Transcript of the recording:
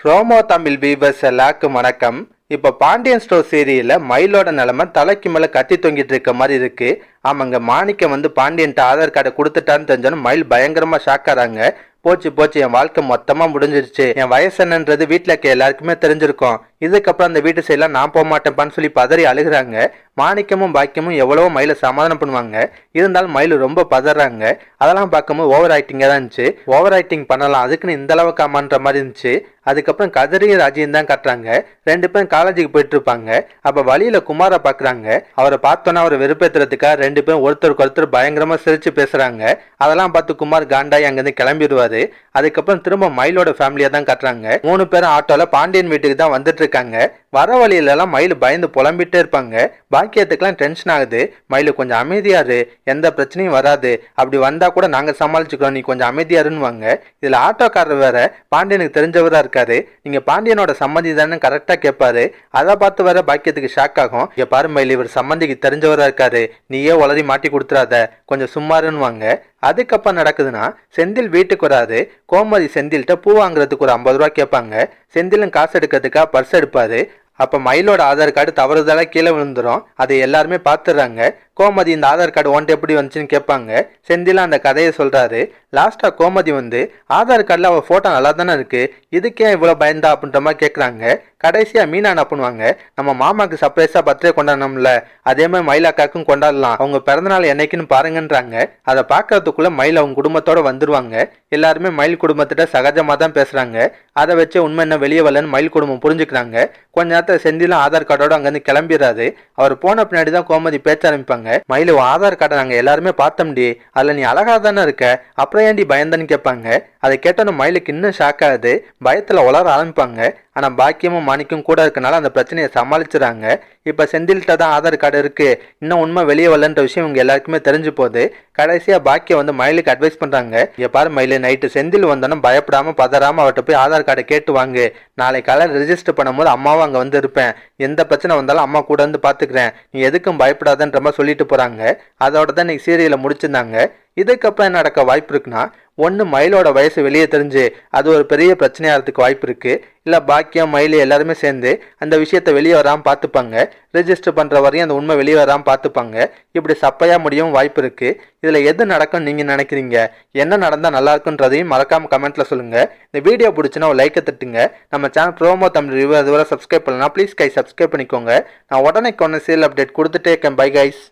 Promo Tamil viewers எல்லாருக்கும் வணக்கம். இப்போ பாண்டியன் ஸ்டோர் சீரியல்ல மயிலோட நிலைமை தலைக்கு மேல கத்தி தொங்கிட்டு இருக்க மாதிரி இருக்கு. ஆமாங்க, மாணிக்கம் பாண்டியன்ட்ட ஆதார் கார்டை கொடுத்துட்டான்னு தெரிஞ்சோன்னு மயில் பயங்கரமா ஷாக் ஆறாங்க. போச்சு போச்சு, என் வாழ்க்கை மொத்தமா முடிஞ்சிருச்சு, என் வயசு என்னன்றது வீட்டுல இருக்க எல்லாருக்குமே தெரிஞ்சிருக்கும், இதுக்கப்புறம் அந்த வீட்டு சைட்லாம் நான் போக மாட்டேன்ப்பான்னு சொல்லி பதறி அழுகுறாங்க. மாணிக்கமும் பாக்கியமும் எவ்வளவோ மயில சமாதானம் பண்ணுவாங்க, இருந்தாலும் மயில் ரொம்ப பதறாங்க. அதெல்லாம் பார்க்கும்போது ஓவர் ஆக்டிங்கா தான் இருந்துச்சு. ஓவர் ஆக்டிங் பண்ணலாம், அதுக்குன்னு இந்த அளவுக்கு ஆமான்ற மாதிரி இருந்துச்சு. அதுக்கப்புறம் கதிரையும் ராஜியும் தான் கட்டுறாங்க. ரெண்டு பேரும் காலேஜுக்கு போயிட்டு இருப்பாங்க. அப்ப வழியில குமாரை பாக்குறாங்க. அவரை பார்த்தோன்னா அவரை வெறுப்பேத்துறதுக்காக ரெண்டு பேரும் ஒருத்தருக்கு ஒருத்தர் பயங்கரமா சிரிச்சு பேசுறாங்க. அதெல்லாம் பார்த்து குமார் காண்டாய் அங்கிருந்து கிளம்பிடுவாரு. அதுக்கப்புறம் திரும்ப மயிலோட ஃபேமிலியா தான் கட்டுறாங்க. மூணு பேரும் ஆட்டோல பாண்டியன் வீட்டுக்கு தான் வந்துட்டு இருக்காங்க. வர வழியில எல்லாம் மயில் பயந்து புலம்பிட்டே இருப்பாங்க. பாக்கியத்துக்கெல்லாம் டென்ஷன் ஆகுது. மயில் கொஞ்சம் அமைதியாரு, எந்த பிரச்சனையும் வராது, அப்படி வந்தா கூட நாங்க சமாளிச்சுக்கிறோம், நீ கொஞ்சம் அமைதியாருன்னுவாங்க. இதுல ஆட்டோக்காரர் வேற பாண்டியனுக்கு தெரிஞ்சவரா இருக்காரு. நீங்க பாண்டியனோட சம்மந்தி தானே கரெக்டா கேட்பாரு. அதை பார்த்து வர பாக்கியத்துக்கு ஷாக் ஆகும். இங்க பாரு மயில், இவர் சம்மந்திக்கு தெரிஞ்சவரா இருக்காரு, நீயே உளறி மாட்டி கொடுத்துறாத, கொஞ்சம் சும்மாருன்னுவாங்க. அதுக்கப்புறம் நடக்குதுன்னா, செந்தில் வீட்டுக்கு வராது. கோமதி செந்தில்கிட்ட பூ வாங்குறதுக்கு ஒரு 50 ரூபா கேட்பாங்க. செந்திலும் காசு எடுக்கிறதுக்காக பர்ஸ் எடுப்பாரு. அப்ப மயிலோட ஆதார் கார்டு தவறுதலா கீழே விழுந்துரும். அதை எல்லாருமே பாத்துறாங்க. கோமதி இந்த ஆதார் கார்டு ஒன்ட்டு எப்படி வந்துச்சுன்னு கேட்பாங்க. செந்தில அந்த கதையை சொல்றாரு. லாஸ்டா கோமதி ஆதார் கார்டுல அவ போட்டோ நல்லா தானே இருக்கு, இதுக்கே இவ்வளவு பயந்தா அப்படின்ற மாதிரி கேட்கறாங்க. கடைசியா மீனா என்ன பண்ணுவாங்க, நம்ம மாமாக்கு சர்ப்ரைஸா பர்த்டே கொண்டாடணும்ல, அதே மாதிரி மயிலாக்காக்கும் கொண்டாடலாம், அவங்க பிறந்தநாள் என்னைக்குன்னு பாருங்கன்றாங்க. அதை பாக்குறதுக்குள்ள மயில் அவங்க குடும்பத்தோட வந்துருவாங்க. எல்லாருமே மயில் குடும்பத்திட்ட சகஜமா தான் பேசுறாங்க. அதை வச்சு உண்மை என்ன வெளியே வரலன்னு மயில் குடும்பம் புரிஞ்சுக்கிறாங்க. கொஞ்ச நேரத்துல செந்திலும் ஆதார் கார்டோட அங்கிருந்து கிளம்பிடுறாரு. அவர் போன பின்னாடி தான் கோமதி பேச்ச ஆரம்பிப்பாங்க. மயில், ஆதார் கார்டை நாங்க எல்லாருமே பார்த்தோம்டி, அதுல நீ அழகா தானே இருக்க, அப்புறம் ஏன்டி பயந்தன்னு கேட்பாங்க. அதை கேட்டோன்னு மயிலுக்கு இன்னும் ஷாக் ஆகுது. பயத்துல உளர ஆரம்பிப்பாங்க. ஆனா பாக்கியமும் மாணிக்கும் கூட இருக்கனால அந்த பிரச்சனையை சமாளிச்சுறாங்க. இப்ப செந்தில்கிட்ட தான் ஆதார் கார்டு இருக்கு, இன்னும் உண்மை வெளியே வரலன்ற விஷயம் இவங்க எல்லாருக்குமே தெரிஞ்சு போகுது. கடைசியா பாக்கியம் மயிலுக்கு அட்வைஸ் பண்றாங்க. இங்க பாரு மயிலு, நைட்டு செந்தில் வந்தோன்னா பயப்படாம பதறாம அவர்கிட்ட போய் ஆதார் கார்டை கேட்டு வாங்கு. நாளை காலையில் ரெஜிஸ்டர் பண்ணும்போது அம்மாவும் அங்க இருப்பேன், எந்த பிரச்சனை வந்தாலும் அம்மா கூட பாத்துக்கிறேன், நீ எதுக்கும் பயப்படாதன்ற மாதிரி சொல்லிட்டு போறாங்க. அதோட தான் இன்னைக்கு சீரியலை முடிச்சிருந்தாங்க. இதுக்கப்புறம் என்ன நடக்க வாய்ப்பு இருக்குன்னா, ஒன்று மயிலோட வயசு வெளியே தெரிஞ்சு அது ஒரு பெரிய பிரச்சனையாகிறதுக்கு வாய்ப்பு இருக்கு. இல்லை பாக்கியம் மயில் எல்லாருமே சேர்ந்து அந்த விஷயத்த வெளியே வராமல் பார்த்துப்பாங்க. ரெஜிஸ்டர் பண்ணுற வரையும் அந்த உண்மை வெளியே வராமல் பார்த்துப்பாங்க. இப்படி சப்பையாக முடியவும் வாய்ப்பு இருக்கு. இதில் எது நடக்கும்னு நீங்கள் நினைக்கிறீங்க? என்ன நடந்தால் நல்லா இருக்குன்றதையும் மறக்காம கமெண்ட்ல சொல்லுங்க. இந்த வீடியோ பிடிச்சுன்னா ஒரு லைக்கை தட்டுங்க. நம்ம சேனல் ப்ரோமோ தமிழ் ரிவ்யூ அதுவரை சப்ஸ்கிரைப் பண்ணலாம், ப்ளீஸ் கை சப்ஸ்கிரைப் பண்ணிக்கோங்க. நான் உடனே சீரியல் அப்டேட் கொடுத்துட்டே இருக்கேன். Bye guys.